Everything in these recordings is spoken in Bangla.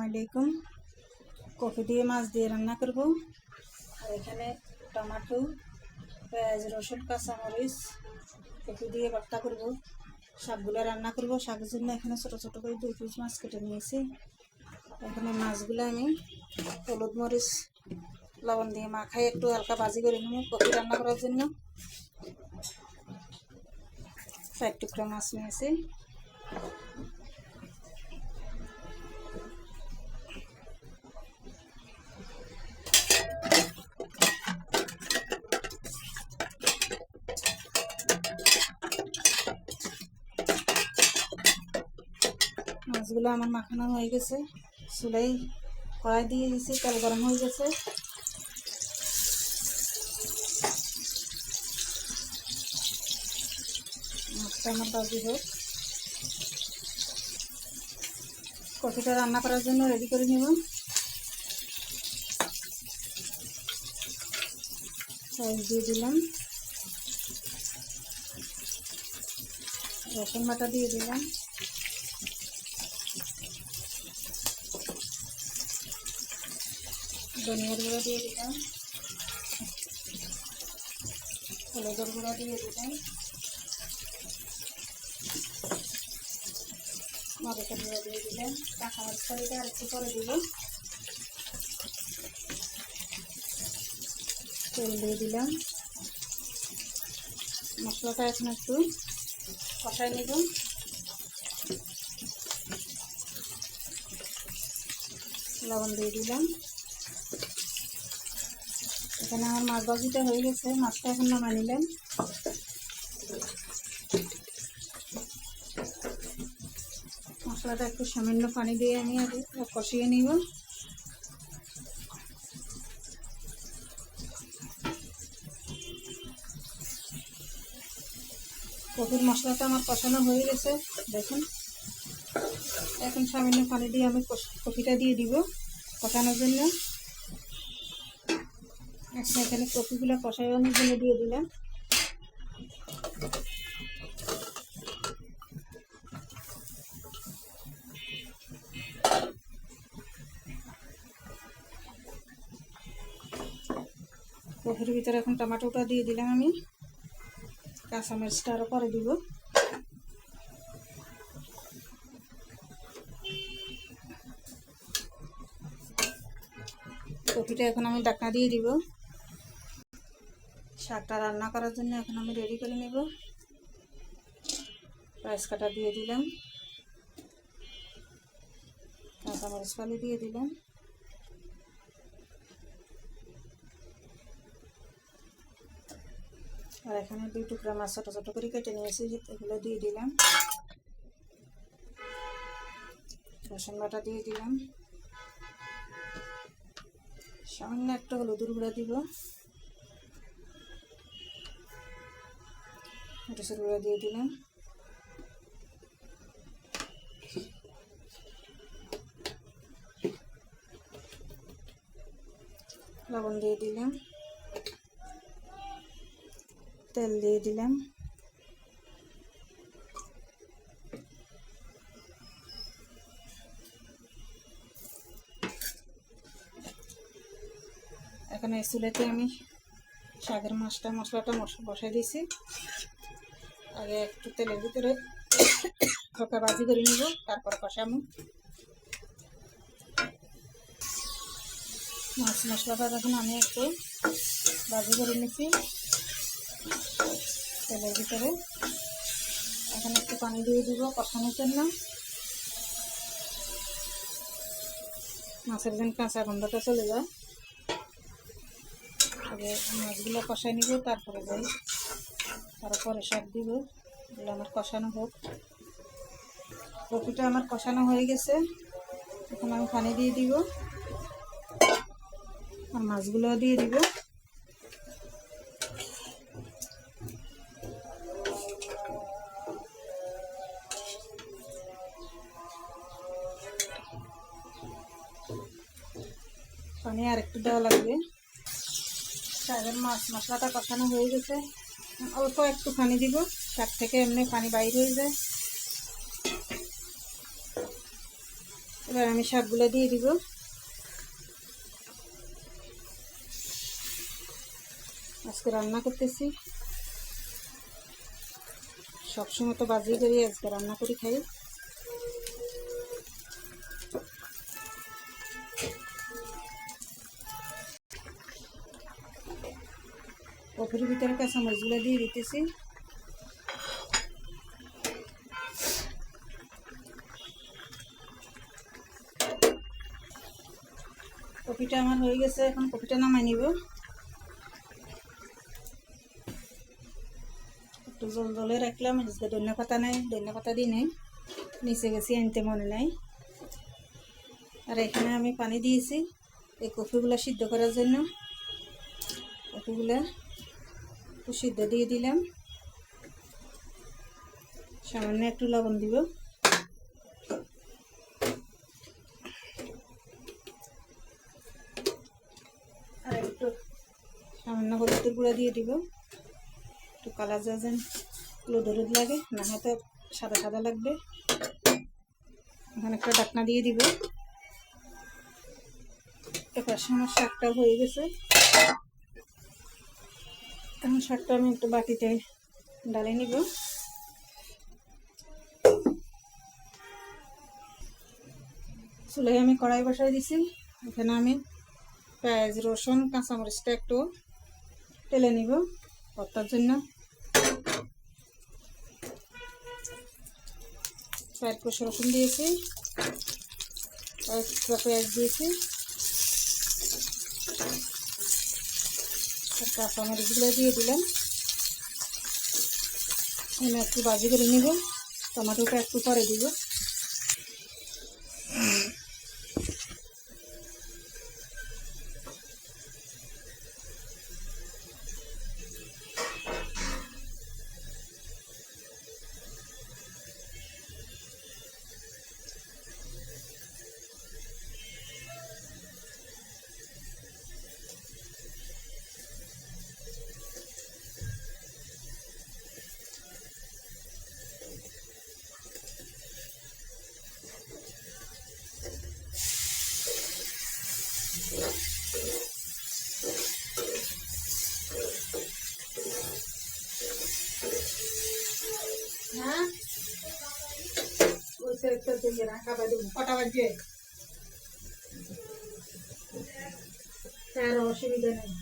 আসসালামু আলাইকুম। কফি দিয়ে মাছ দিয়ে রান্না করব। আর এখানে টমেটো, পেঁয়াজ, রসুন, কাঁচামরিচ কফি দিয়ে ভর্তা করব। শাকগুলো রান্না করব। শাকের জন্য এখানে ছোটো ছোটো করে 2 পিস মাছ কেটে নিয়েছি। এখানে মাছগুলো আমি হলুদ মরিচ লবণ দিয়ে মাখাই একটু হালকা ভাজি করে নিব কফি রান্না করার জন্য। 4 টুকরা মাছ নিয়েছি। মাছগুলো আমার মাখানো হয়ে গেছে। চুলাই কড়াই দিয়ে দিয়েছি, তেল গরম হয়ে গেছে। মাছটা আমার ভাজি হোক। কফিটা রান্না করার জন্য রেডি করে নিব। পেঁয়াজ দিয়ে দিলাম, রসুন বাটা দিয়ে দিলাম, ধনিয়ার গুঁড়ো দিয়ে দিলাম, হলুদের গুঁড়ো দিয়ে দিলাম, মরিচের গুঁড়ো দিয়ে দিলাম। কাঁচামরিচ কড়াইটা আর একটু করে দিব। তেল দিয়ে দিলাম। মশলাটা এখন একটু কষাই নেব। লবণ দিয়ে দিলাম। এখানে আমার মাছ ভাজিটা হয়ে গেছে। মাছটা এখন নামাই নিলাম। মশলাটা একটু সামান্য পানি দিয়ে আমি আগে কষিয়ে নিব। কফির মশলাটা আমার কষানো হয়ে গেছে, দেখুন। এখন সামান্য পানি দিয়ে আমি কফিটা দিয়ে দিব কষানোর জন্য। আচ্ছা, এখানে কফিগুলো কষানোর জন্য দিয়ে দিলাম। কফির ভিতরে এখন টমেটোটা দিয়ে দিলাম আমি। কাঁচামরিচটা আরও পরে দিব। কফিটা এখন আমি ঢাকনা দিয়ে দিব। শাকটা রান্না করার জন্য এখন আমি রেডি করে নেব। পেঁয়াজ কাটা দিয়ে দিলাম, কাঁচামরিচ ফালি দিয়ে দিলাম, আর এখানে 2 টুকরা মাছ ছোটো ছোটো করে কেটে নিয়েছি, এগুলো দিয়ে দিলাম। রসুন বাটা দিয়ে দিলাম। সামান্য একটু হলুদের গুঁড়া দিব, মরিচের গুঁড়া দিয়ে দিলাম, লবণ দিয়ে দিলাম, তেল দিয়ে দিলাম। এখন এই চুলাতে আমি শাকের মশলাটা বসাই দিয়েছি। আগে একটু তেলের ভিতরে হালকা ভাজি করে নিব, তারপর কষাবো। মাছ মশলাটা এখন আমি একটু ভাজি করে নিয়েছি তেলের ভিতরে। এখন একটু পানি দিয়ে দিব কষানোর জন্য। মাছের যেন কাঁচা গন্ধটা চলে যায়। আগে মাছগুলো কষাই নিব, তারপরে যাই, তারপরে শাক দিব। এগুলো আমার কষানো হোক। কফিটা আমার কষানো হয়ে গেছে। এখন আমি পানি দিয়ে দিব আর মাছগুলো দিয়ে দিব। পানি আর একটু দেওয়া লাগবে। শাকের মশলাটা কষানো হয়ে গেছে। অল্প একটু পানি দিব, শাক থেকে এমনি পানি বাইর হয়ে যায়। এবার আমি শাকগুলো দিয়ে দিব। আজকে রান্না করতেছি, সবসময় তো বাজি করি, আজকে রান্না করি খাই। কফির ভিতরে কাঁচামরিচগুলো দিয়ে দিতেছি। কফিটা আমার হয়ে গেছে, এখন কফিটা নামাই নিব। একটু জল জলে রাখলাম, আজকে ধনিয়া পাতা নেই, ধনিয়া পাতা দিই নেই, নিচে গেছি আনতে মনে নাই। আর এখানে আমি পানি দিয়েছি এই কফিগুলো সিদ্ধ করার জন্য। কফিগুলো একটু সিদ্ধ দিয়ে দিলাম, সামান্য একটু লবণ দিব, আর একটু সামান্য হলুদের গুঁড়া দিয়ে দিব, একটু কালার যাবেন, হলুদ হলুদ লাগে, না হয়তো সাদা সাদা লাগবে। এখানে একটা ঢাকনা দিয়ে দিব। এপাশে আমার শাকটা হয়ে গেছে, এখন শাকটা আমি একটু বাটিতে ডালে নিব। চুলায় আমি কড়াই বসাই দিছি, এখানে আমি পেঁয়াজ রসুন কাঁচামরিচটা একটু টেলে নিব ভর্তার জন্য। 4 কোষ রসুন দিয়েছি, কয়েকটা পেঁয়াজ দিয়েছি, আর কাঁচামরিচগুলো দিয়ে দিলাম। আমি একটু ভাজি করে নিব, টমেটোটা একটু পরে দিব। হ্যাঁ, ওই সেটা দিয়ে রাখা বাদ কটা বাজে, তার অসুবিধা নেই।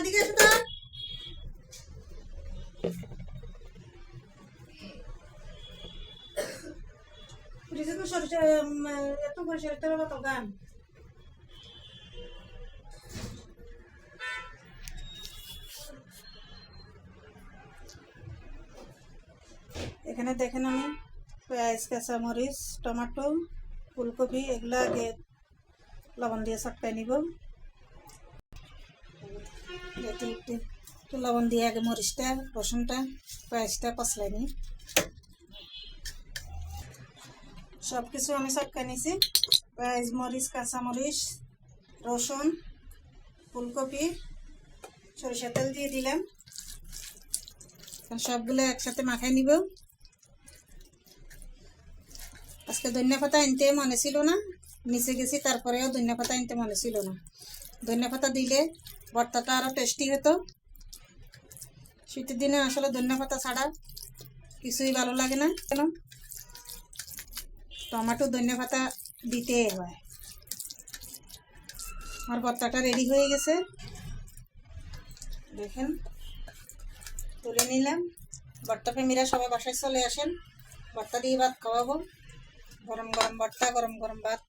এদিকে এসো তো। সরিষা এত করে সরিষা কত গান। এখানে দেখেন আমি পেঁয়াজ, কাঁচামরিচ, টমেটো, ফুলকপি এগুলো আগে লবণ দিয়ে চটকাই নিব। একটু লবণ দিয়ে আগে মরিচটা, রসুনটা, পেঁয়াজটা কষলাই নিই। সব কিছু আমি চটকাই নিছি। পেঁয়াজ, মরিচ, কাঁচামরিচ, রসুন, ফুলকপি, সরিষা তেল দিয়ে দিলাম। সবগুলো একসাথে মাখাই নিব। আজকে ধনিয়া পাতা আনতে মনে ছিল না, নিচে গেছি, তারপরেও ধনিয়া পাতা আনতে মনে ছিল না। ধনিয়া পাতা দিলে ভর্তাটা আরও টেস্টি হতো। শীতের দিনে আসলে ধনিয়া পাতা ছাড়া কিছুই ভালো লাগে না। কেন টমেটো ধনিয়া পাতা দিতে হয়। আমার ভর্তাটা রেডি হয়ে গেছে, দেখেন তুলে নিলাম। ভর্তা প্রেমীরা সবাই বাসায় চলে আসেন, ভর্তা দিয়ে ভাত খাওয়াবো। গরম গরম ভর্তা, গরম গরম ভাত।